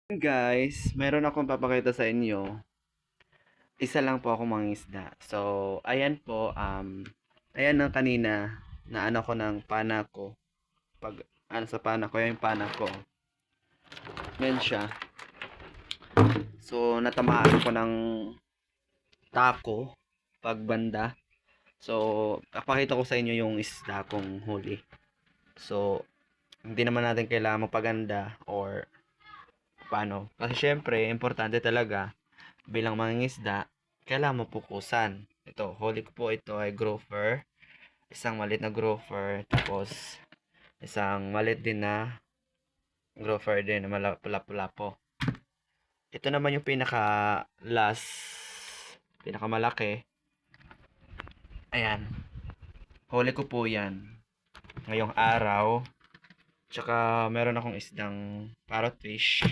Guys, meron akong papakita sa inyo. Isa lang po akong mangingisda. So, ayan po, ayan na kanina, na ano ko ng pana ko. Pag, ano sa pana ko, yung pana ko. Yan siya. So, natamaan ko ng tako, pagbanda. So, papakita ko sa inyo yung isda kong huli. So, hindi naman natin kailangan magpaganda or paano. Kasi syempre, importante talaga bilang mangingisda, kailangan mo pukusan. Ito, huli ko po ito ay grouper. Isang maliit na grouper. Tapos, isang maliit din na grouper din na pula-pula po. Ito naman yung pinakamalaki. Ayan. Huli ko po yan. Ngayong araw. Tsaka, meron akong isdang parrotfish.